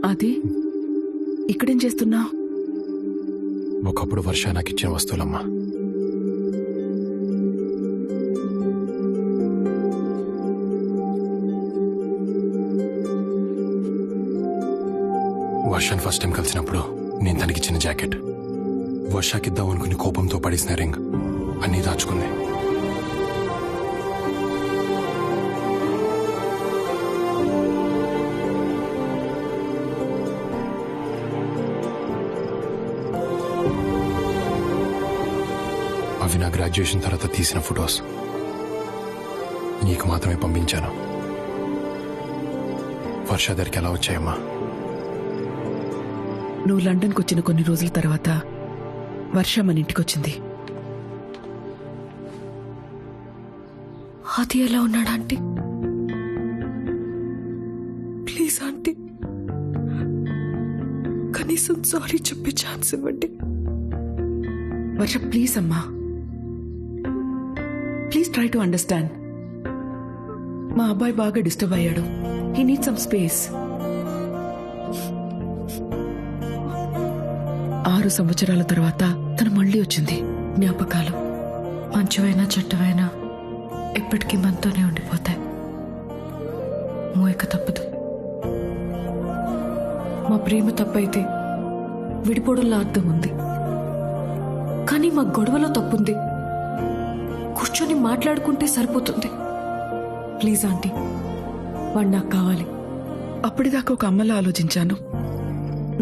అది ఇక్కడేం చేస్తున్నావు? ఒకప్పుడు వర్ష నాకు ఇచ్చిన వస్తువులమ్మా. వర్షాన్ని ఫస్ట్ టైం కలిసినప్పుడు నేను తనకిచ్చిన జాకెట్, వర్షాకిద్దాం అనుకుని కోపంతో పడేసిన రింగ్ అన్నీ దాచుకుంది. అవి నా గ్రాడ్యుయేషన్ తర్వాత తీసిన ఫొటోస్ నీకు మాత్రమే పంపించాను. వర్ష దగ్గరికి ఎలా వచ్చాయమ్మా? నువ్వు లండన్కి వచ్చిన కొన్ని రోజుల తర్వాత వర్ష మన ఇంటికొచ్చింది. అది ఎలా ఉన్నాడు ఆంటీ? ప్లీజ్ ఆంటీ, కనీసం సారీ చెప్పే ఛాన్స్ ఇవ్వండి. వర్ష ప్లీజ్ అమ్మా, ప్లీజ్ ట్రై టు అండర్స్టాండ్. మా అబ్బాయి బాగా డిస్టర్బ్ అయ్యాడు. He need some space. 6 సంవత్సరాల తర్వాత తను మళ్ళీ వచ్చింది. జ్ఞాపకాలు మంచివైనా చెడ్డవైనా ఎప్పటికీ మనతోనే ఉండిపోతాయి. మోయక తప్పదు. మా ప్రేమ తప్పైతే విడిపోవడంలో అర్థం ఉంది, కానీ మా గొడవలో తప్పుంది. కూర్చొని మాట్లాడుకుంటే సరిపోతుంది. ప్లీజ్ ఆంటీ, వాడు నాకు కావాలి. అప్పటిదాకా ఒక అమ్మలా ఆలోచించాను.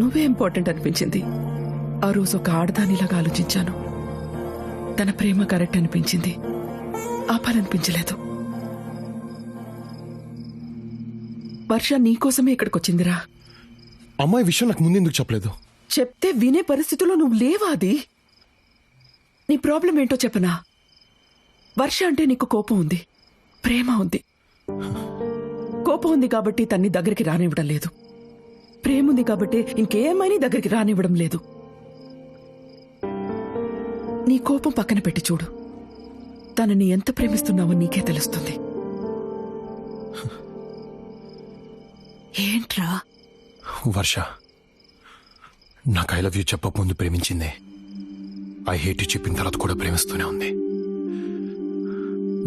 నువ్వే ఇంపార్టెంట్ అనిపించింది. ఆ రోజు ఒక ఆడదానిలాగా ఆలోచించాను. తన ప్రేమ కరెక్ట్ అనిపించింది, ఆపాలనిపించలేదు. వర్ష నీకోసమే ఇక్కడికొచ్చిందిరా. అమ్మాయి విషయం నాకు ముందెందుకు చెప్పలేదు? చెప్తే వినే పరిస్థితిలో నువ్వు లేవా? అది నీ ప్రాబ్లం ఏంటో చెప్పనా? వర్ష అంటే నీకు కోపం ఉంది, ప్రేమ ఉంది. కోపం ఉంది కాబట్టి తన్ని దగ్గరికి రానివ్వడం లేదు. ప్రేమ ఉంది కాబట్టి ఇంకేమైనా దగ్గరికి రానివ్వడం లేదు. నీ కోపం పక్కన పెట్టి చూడు. తనని ఎంత ప్రేమిస్తున్నావో నీకే తెలుస్తుంది. ఏంట్రా? వర్ష నాకు ఐ లవ్ యూ చెప్పక ముందు ప్రేమించిందే. ఐ హేట్ యూ చెప్పిన తర్వాత కూడా ప్రేమిస్తూనే ఉంది.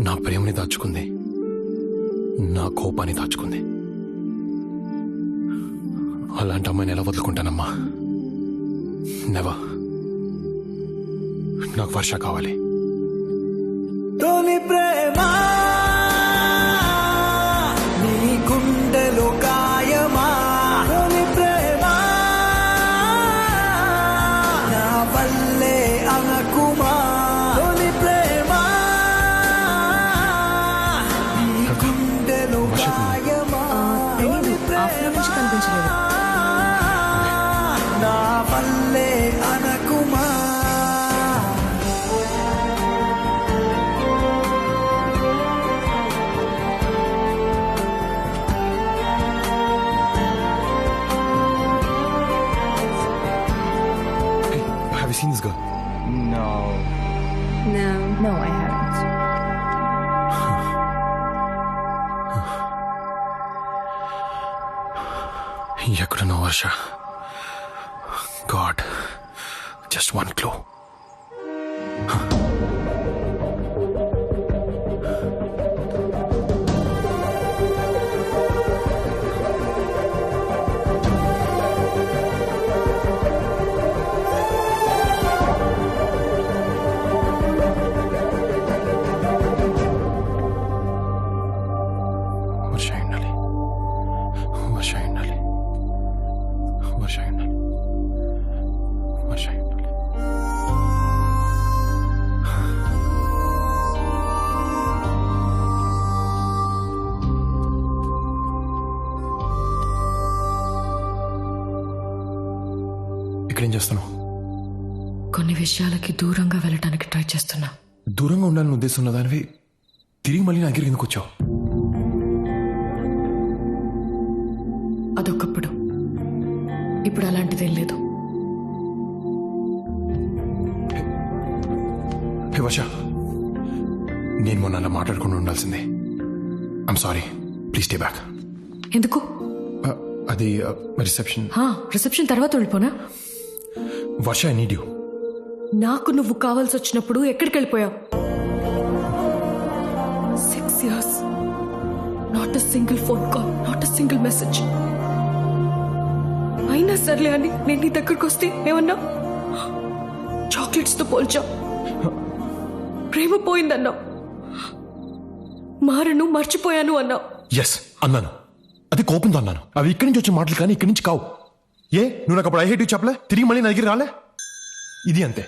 నా ప్రేమని దాచుకుంది, నా కోపాన్ని దాచుకుంది. అలాంటి అమ్మాయిని ఎలా వదులుకుంటానమ్మా? నెవర్. నాకు వర్ష కావాలి. తొలి ప్రేమ నీ గుండెలో గాయమా? తొలి ప్రేమ నా వల్లే అనకుమా? తొలి ప్రేమ నీ గుండెలో గాయమా? తొలి ప్రేమ నా వల్లే అనకుమా? Have you seen this girl? No. No, I haven't. ఎక్కడున్నావు Varsha? God, just one clue. Varsha ఉండాలి, వర్ష ఉండాలి, వర్ష ఉండాలి, వర్ష ఉండాలి. ఇక్కడేం చేస్తున్నావు? కొన్ని విషయాలకి దూరంగా వెళ్ళటానికి ట్రై చేస్తున్నా. దూరంగా ఉండాలని ఉద్దేశం ఉన్న దానివి తిరిగి మళ్ళీ నా దగ్గరికి ఎందుకు వచ్చావు? అదొకప్పుడు, ఇప్పుడు అలాంటిదేం లేదు. హే వర్ష, నేను మొన్న అలా మాట్లాడకుండా ఉండాల్సిందే. I'm sorry, please stay back. ఎందుకు? అది రిసెప్షన్. రిసెప్షన్ తర్వాత వెళ్ళిపోనా? వర్ష, ఐ నీడ్ యూ. నాకు నువ్వు కావాల్సి వచ్చినప్పుడు ఎక్కడికి వెళ్ళిపోయావు? 6 years, not a single phone call, not a single message. అయినా సర్లే అని నేను నీ దగ్గరకు వస్తే ఏమన్నా చాక్లెట్స్ తో పోల్చావు, ప్రేమ పోయిందన్నావు, మారను మర్చిపోయాను అన్నావు. ఎస్ అన్నాను, అది కోపంతో అన్నాను. అవి ఇక్కడి నుంచి వచ్చే మాటలు కానీ ఇక్కడి నుంచి కావు. ఏ నువ్వు నాకు అప్పుడు ఐ హేట్ యూ చెప్పలే, తిరిగి మళ్ళీ నా దగ్గర రాలే. ఇది అంతే.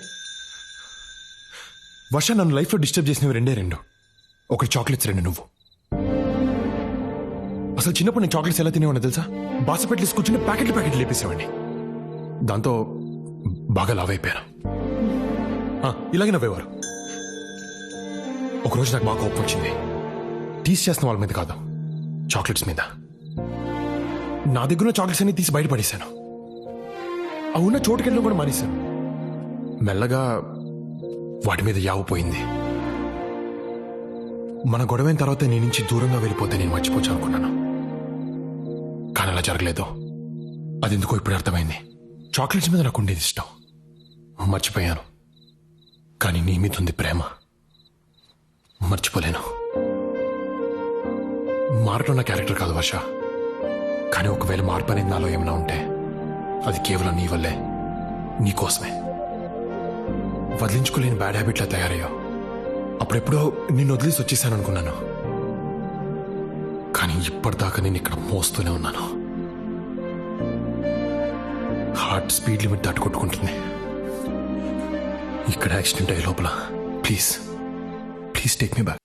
వర్ష, నన్ను లైఫ్లో డిస్టర్బ్ చేసినవి రెండు. ఒకటి చాక్లెట్స్, 2 నువ్వు. అసలు చిన్నప్పుడు నేను చాక్లెట్స్ ఎలా తినేవాడిని తెలుసా? బాసపెట్లు కూర్చుని ప్యాకెట్లు లేపేసేవాడిని. దాంతో బాగా లావ్ అయిపోయాను. ఇలాగే నవ్వేవారు. ఒకరోజు నాకు బాగా కోపం వచ్చింది. టీస్ చేస్తున్న వాళ్ళ మీద కాదు, చాక్లెట్స్ మీద. నా దగ్గర చాక్లెట్స్ అన్ని తీసి బయటపడేశాను. ఆ ఉన్న చోటుకెళ్ళి కూడా మానేశాను. మెల్లగా వాటి మీద యావ పోయింది. మన గొడవైన తర్వాత నీ నుంచి దూరంగా వెళ్ళిపోతే నేను మర్చిపోవచ్చు అనుకున్నాను. కానీ అలా జరగలేదు. అది ఎందుకో ఇప్పుడు అర్థమైంది. చాక్లెట్స్ మీద నాకు ఉండేది ఇష్టం, మర్చిపోయాను. కానీ నీ మీద ఉంది ప్రేమ, మర్చిపోలేను. మారటం నా క్యారెక్టర్ కాదు వర్ష. కానీ ఒకవేళ మార్పు అనేది నాలో ఏమైనా ఉంటే అది కేవలం నీ వల్లే, నీ కోసమే. వదిలించుకోలేని బ్యాడ్ హ్యాబిట్లా తయారయ్యో. అప్పుడెప్పుడో నిన్ను వదిలేసి వచ్చేసాను అనుకున్నాను. కానీ ఇప్పటిదాకా నేను ఇక్కడ మోస్తూనే ఉన్నాను. హార్ట్ స్పీడ్ లిమిట్ దాటుకొట్టుకుంటుంది. ఇక్కడ యాక్సిడెంట్ అయ్యే లోపల ప్లీజ్ టేక్ మీ బ్యాక్.